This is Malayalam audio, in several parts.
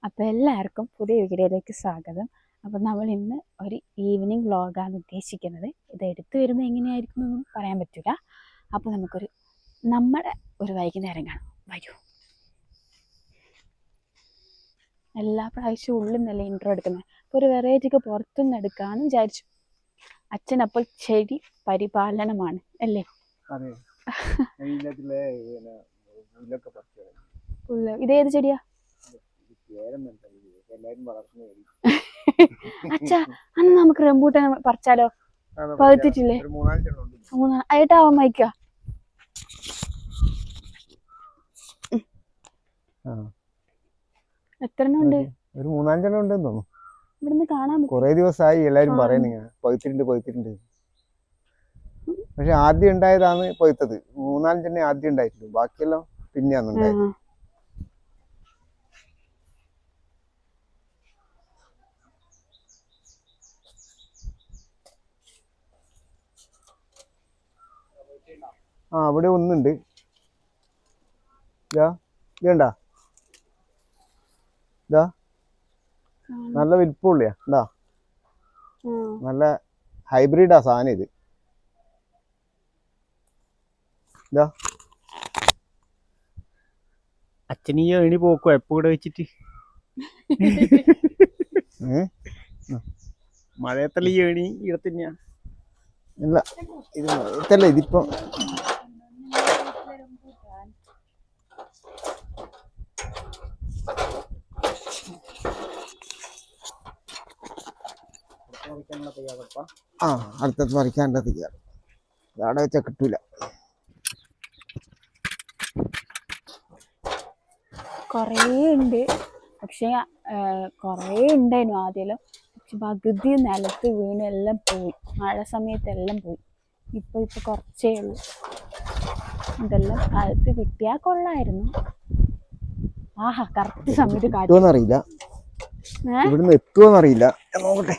അപ്പോൾ എല്ലാവർക്കും പുതിയ വീഡിയോയിലേക്ക് സ്വാഗതം. അപ്പോൾ നമ്മൾ ഇന്ന് ഒരു ഈവനിങ് വ്ളോഗാണ് ഉദ്ദേശിക്കുന്നത്. ഇത് എടുത്തു വരുമ്പോൾ എങ്ങനെയായിരിക്കും എന്നൊന്നും പറയാൻ പറ്റില്ല. അപ്പോൾ നമ്മുടെ ഒരു വൈകുന്നേരം കാണാം. വരൂ. എല്ലാ പ്രാവശ്യവും ഉള്ളിൽ നിന്നല്ലേ ഇൻട്രോ എടുക്കുന്നത്. അപ്പോൾ ഒരു വെറൈറ്റിക്ക് പുറത്തുനിന്ന് എടുക്കാമെന്ന് വിചാരിച്ചു. അച്ഛനപ്പോൾ ചെടി പരിപാലനമാണ് അല്ലേ? ഇതേത് ചെടിയാ അച്ഛാ? അന്ന് നമുക്ക് റംബൂട്ടാൻ പറിച്ചാലോ? പഴുത്തിട്ടില്ലേ? ആയിട്ടാവാൻ വായിക്ക. എത്ര ഉണ്ട്? ഒരു 3-5 ഉണ്ടെന്ന് തോന്നുന്നു. ഇവിടുന്ന് കാണാൻ കൊറേ ദിവസമായി എല്ലാരും പറയുന്നു പഴുത്തിട്ടുണ്ട്. പക്ഷെ ആദ്യം ഉണ്ടായതാണ് പഴുത്തത്. 3-4 ആദ്യം ഉണ്ടായിട്ടുള്ളൂ, ബാക്കിയെല്ലാം പിന്നെയാണ് ഉണ്ടായത്. അവിടെ ഒന്നുണ്ട്. ഇതാ നല്ല വലിപ്പമുള്ളിയാ. എന്താ നല്ല ഹൈബ്രിഡാ സാധനം ഇത്. ഇതാ അച്ഛനീ ഏണി പോക്കോ എപ്പോ ഇവിടെ വെച്ചിട്ട് മഴയത്തല്ല ഈ ഏണി ഇവിടെ തന്നെയാ. ഇല്ല, ഇത് മഴയത്തല്ല, ഇതിപ്പോ അടുത്തത് പറിക്കാനുള്ള തയ്യാറ്. അവിടെ വെച്ചാ കിട്ടൂല. കൊറേ ഉണ്ട്, പക്ഷെ കൊറേ ഉണ്ടായിരുന്നു ആദ്യം. പക്ഷെ പകുതി നിലത്ത് വീണ് എല്ലാം പോയി. മഴ സമയത്തെല്ലാം പോയി. ഇപ്പൊ കുറച്ചേ ഉള്ളൂ. ഇതെല്ലാം കാലത്ത് കിട്ടിയാ കൊള്ളായിരുന്നു. ആഹാ, കറക്റ്റ് സമയത്ത് കാറ്റുമെന്നറിയില്ല, ഇവിടുന്ന് എത്തുമോന്നറിയില്ല. നോക്കട്ടെ.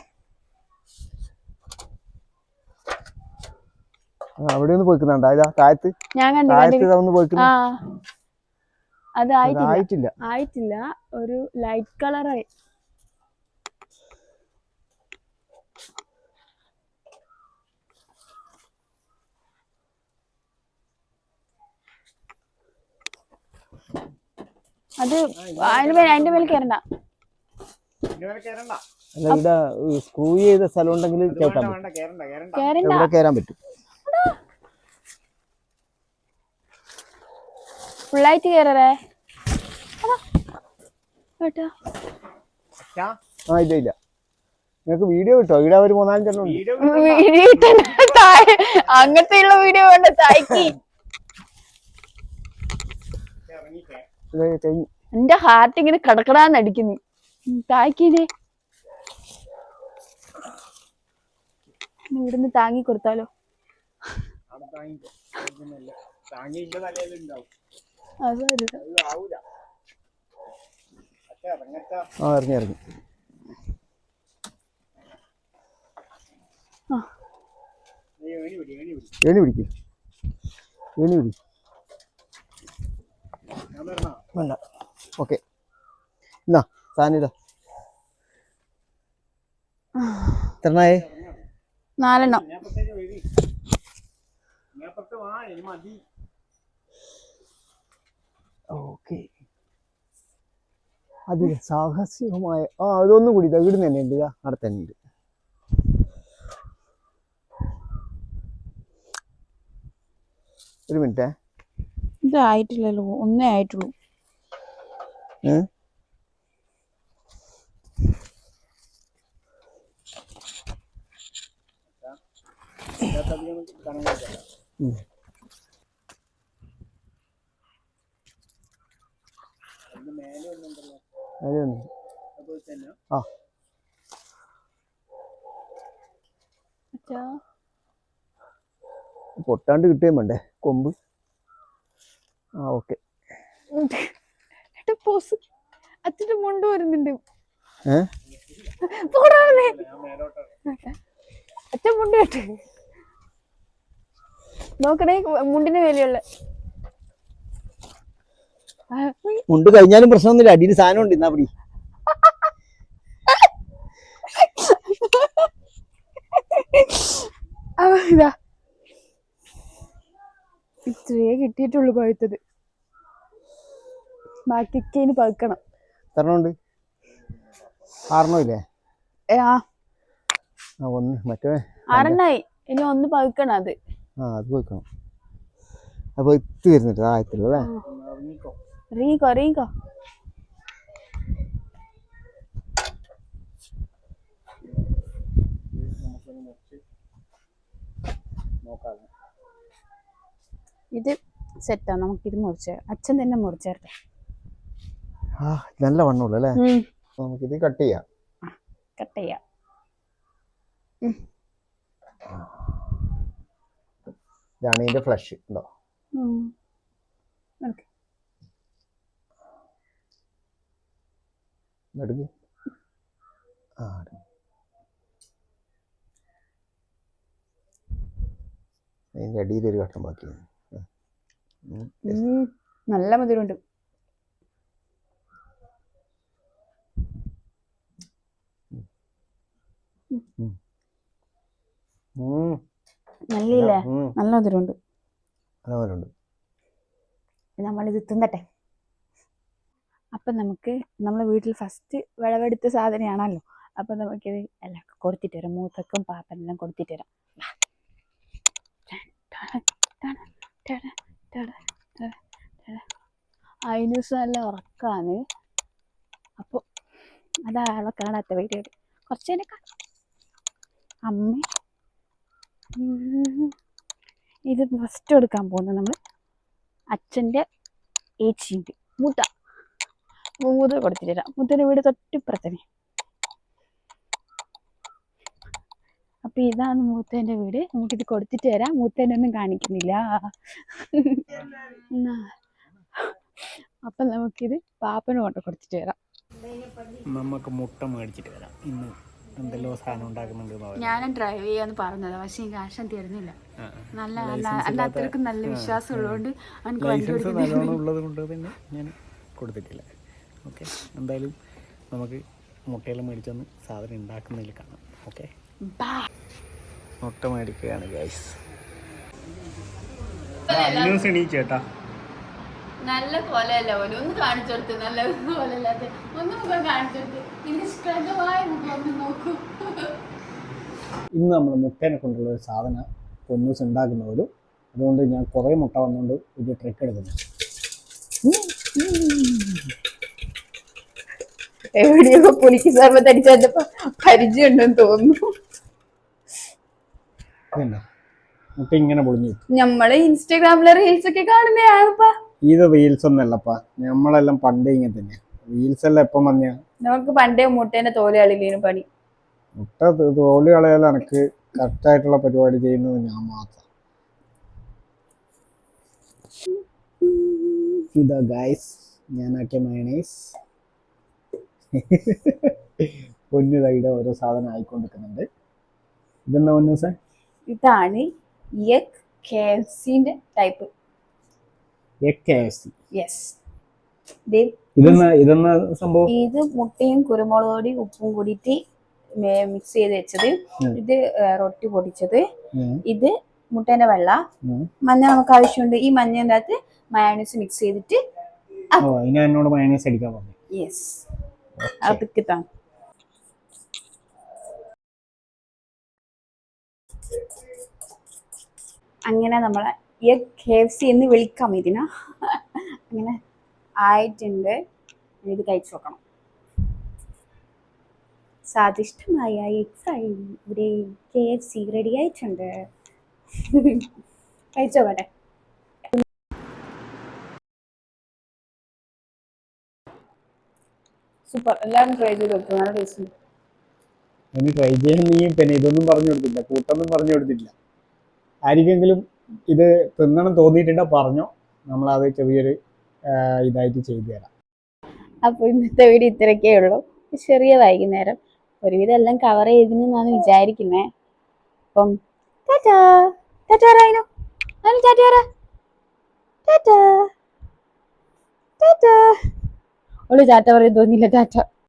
അവിടെ ഒന്ന് പോയിക്കുന്നുണ്ടോ? താഴത്ത് ഞാൻ കണ്ടു. അത് ആയിട്ടില്ല. ഒരു ലൈറ്റ് കളറായി. അത് അതിന്റെ മേലെ കയറണ്ട. ഇവിടെ സ്ക്രൂ ചെയ്ത സ്ഥലം ഉണ്ടെങ്കിൽ കയറാൻ പറ്റും. ഫുള്ളായിട്ട് കയറേ. ഇല്ല, നിങ്ങക്ക് വീഡിയോ കിട്ടോ? ഇവിടെ ഒരു 3-4 അങ്ങനത്തെ ഉള്ള വീഡിയോ വേണ്ട. തായ്ക്ക് എന്റെ ഹാർട്ട് ഇങ്ങനെ കടക്കടാന്ന് അടിക്കുന്നു. തായ്ക്കിനെ ഇവിടുന്ന് താങ്ങി കൊടുത്താലോ? ഇറങ്ങി വേണ്ട. ഓക്കെ, എന്നാ സാധനം എത്രണ്ണായേ? 4 ഓക്കെ. അതിന് സാഹസികമായ അതൊന്നും കൂടി ഇവിടുന്ന് തന്നെ ഉണ്ട്. അവിടെ തന്നെ ഉണ്ട്. ഒരു മിനിറ്റ്. ഇതായിട്ടില്ലല്ലോ, ഒന്നേ ആയിട്ടുള്ളൂ. പൊട്ടാണ്ട് കിട്ടുകയും വേണ്ടേ കൊമ്പ്? ഓക്കെ. അച്ഛന്റെ മുണ്ട് വരുന്നുണ്ട്. അച്ഛൻ മുണ്ട് കേട്ട് നോക്കണേ. മുണ്ടിന് വിലയുള്ള മുണ്ട് കഴിഞ്ഞാലും പ്രശ്നമൊന്നുമില്ല. അടിയിൽ സാധനം ഉണ്ട്. എന്നാ പിടി. അപ്പൊ ഇതാ ഇത്രയേ കിട്ടിയിട്ടുള്ളൂ പഴുത്തത്. ബാക്കിയൊക്കെ ഇനി പഴുക്കണം. എത്രണ്ണമുണ്ട്? 6 ഇല്ലേ? ആ ഒന്ന് മറ്റേ 6 ഇനി ഒന്ന് പഴുക്കണം. അത് അത് പഴുക്കണം. അപ്പൊ എത്തി വരുന്നുണ്ട് ആയത്തില്ലല്ലേ? റീക്കോ റീക്കോ ഇത് സെറ്റാ. നമുക്കിത് മുറിച്ച് അച്ഛൻ തന്നെ മുറിച്ചേർത്തെ. നല്ല വണ്ണുള്ളൂ അല്ലേ? നമുക്കിത് കട്ട് ചെയ്യാം. കട്ട് ചെയ്യാം. ഇതാണ് ഇതിന്റെ ഫ്ലഷ് ഉണ്ടോ? എടുക്ക്. അതിന്റെ അടിയിൽ ഒരു ഘട്ടം ബാക്കി. നല്ല മധുരമുണ്ട്. നല്ലില്ലേ? നല്ല മധുരമുണ്ട്. നമ്മളിത് തിന്നട്ടെ. അപ്പൊ നമുക്ക് നമ്മളെ വീട്ടിൽ ഫസ്റ്റ് വിളവെടുത്ത സാധനമാണല്ലോ. അപ്പൊ നമുക്കിത് എല്ലാം കൊടുത്തിട്ട് വരാം. മൂത്തക്കും പാപ്പനെല്ലാം കൊടുത്തിട്ട് വരാം. അതിനൂസ് നല്ല ഉറക്കാണ്. അപ്പൊ അതാളെ കാണാത്ത വീഡിയോ കുറച്ചേനെ കാണാം. അമ്മ ഇത് ഫസ്റ്റ് എടുക്കാൻ പോകുന്നത് നമ്മൾ അച്ഛൻ്റെ ഏച്ചിയുണ്ട് മൂത്ത കൊടുത്തിട്ട് തരാം. മൂത്തൻ്റെ വീട് തൊട്ടിപ്പുറത്തന്നെ. അപ്പൊ ഇതാണ് മൂത്തേൻ്റെ വീട്. നമുക്കിത് കൊടുത്തിട്ട് തരാം. മൂത്തേനെ ഒന്നും കാണിക്കുന്നില്ല. അപ്പൊ നമുക്കിത് പാപ്പന് കൊണ്ട് കൊടുത്തിട്ട് വരാം. നമുക്ക് മുട്ട മേടിച്ചിട്ട് വരാം. ഇന്ന് എന്തെല്ലോ സാധനം ഉണ്ടാക്കുന്നുണ്ട്. ഞാനും ഡ്രൈവ് ചെയ്യാന്ന് പറഞ്ഞത്, പക്ഷെ എനിക്ക് ആശം തരുന്നില്ല. നല്ല അല്ലാത്തവർക്കും നല്ല വിശ്വാസം ഉള്ളതുകൊണ്ട് നല്ലോണം ഉള്ളത് കൊണ്ട് തന്നെ ഞാൻ കൊടുത്തിട്ടില്ല. ഓക്കെ, എന്തായാലും നമുക്ക് മുട്ടയെല്ലാം മേടിച്ചൊന്ന് സാധനം ഉണ്ടാക്കുന്നതിൽ കാണാം. ഓക്കെ, മുട്ട മേടിക്കുകയാണ് ഗൈസ്. ചേട്ടാ നല്ല കൊലയല്ല പോലെ ഒന്ന് കാണിച്ചെടുത്ത്. നല്ല കൊലല്ലാത്ത ഒന്ന് മുഖം കാണിച്ചെടുത്ത്. നിഷ്കളങ്കമായ മുഖം ഒന്ന് നോക്കൂ. ഇന്ന് നമ്മൾ മുട്ടേനെ കൊണ്ടുള്ള ഒരു സാധനം പൊന്നൂസ് ഉണ്ടാക്കുന്ന പോലും. അതുകൊണ്ട് ഞാൻ കുറേ മുട്ട വന്നുകൊണ്ട് ഒരു ട്രിക്ക് എടുക്കുന്നു. എവിടെയോ പുലിക്ക് സർബത്ത് അടിച്ചപ്പോ പരിചയം ഉണ്ടെന്ന് തോന്നുന്നു. മുട്ട ഇങ്ങനെ പൊളിഞ്ഞു. നമ്മള് ഇൻസ്റ്റാഗ്രാമിലെ റീൽസ് ഒക്കെ കാണുന്നതാണപ്പാ. ഇത് റീൽസ് ഒന്നല്ലപ്പാ, നമ്മളെല്ലാം പണ്ടേ ഇങ്ങനെ തന്നെ. റീൽസ് എല്ലാം എപ്പം വന്ന നമുക്ക് പണ്ടേ മുട്ടേന്റെ തോല് കളിക്കേനും പണി. മുട്ട തോല് കളയാലും എനിക്ക് കറക്റ്റായിട്ടുള്ള പരിപാടി ചെയ്യുന്നത് ഞാൻ മാത്രം. ഇതാ ഗൈസ്, ഞാനാക്കിയ മയണൈസ്. പൊന്നിതയുടെ ഓരോ സാധനം ആയിക്കൊണ്ടിരിക്കുന്നുണ്ട്. ഇതെന്താ പൊന്നൂസേ? ഇതാണ് എഗ് KFCന്റെ ടൈപ്പ്. ഇതെന്നാ സംഭവം? ഇത് മുട്ടയും കുരുമുളക് പൊടിയും ഉപ്പും കൂടിയിട്ട് മിക്സ് ചെയ്ത് വെച്ചത്. ഇത് റൊട്ടി പൊടിച്ചത്. ഇത് മുട്ടേന്റെ വെള്ള. മഞ്ഞ നമുക്ക് ആവശ്യമുണ്ട്. ഈ മഞ്ഞേൻ്റെ അകത്ത് മയോണൈസ് മിക്സ് ചെയ്തിട്ട് എന്നോട് മയോണൈസ് അടിക്കാൻ പറഞ്ഞു. യെസ്, അതൊക്കെ തന്നെ. അങ്ങനെ നമ്മളെ എഗ് KFC എന്ന് വിളിക്കാം ഇതിന. അങ്ങനെ ആയിട്ടുണ്ട്. ഇത് കഴിച്ചു നോക്കണം. സ്വാദിഷ്ടമായ എഗ് ഫ്രൈ ഇവിടെ KFC റെഡി ആയിട്ടുണ്ട്. കഴിച്ചോ വേട്ടെ. സൂപ്പർ. എല്ലാവരും ട്രൈ ചെയ്ത് നോക്കും. നല്ല ടേസ്റ്റ് ഉണ്ട്. ഇനി ട്രൈ ചെയ്യാൻ നീ പിന്നെ ഇതൊന്നും പറഞ്ഞു കൊടുത്തില്ല, കൂട്ടൊന്നും പറഞ്ഞു കൊടുത്തില്ല. ആർക്കെങ്കിലും ഇത് തിന്നണം തോന്നിയിട്ടുണ്ടോ പറഞ്ഞോ, നമ്മളത് ചെറിയൊരു ഇതായിട്ട് ചെയ്തു തരാം. അപ്പോൾ ഇന്നത്തെ വീഡിയോ ഇത്രയൊക്കെ ഉള്ളൂ. ചെറിയ വൈകുന്നേരം ഒരുവിധം എല്ലാം കവർ ചെയ്തെന്നാണ് വിചാരിക്കുന്നത്. അപ്പം ടാറ്റാ ടാറ്റാ ടാറ്റാ. ഓള് ടാറ്റ പറയാൻ തോന്നിയില്ല. ടാറ്റ.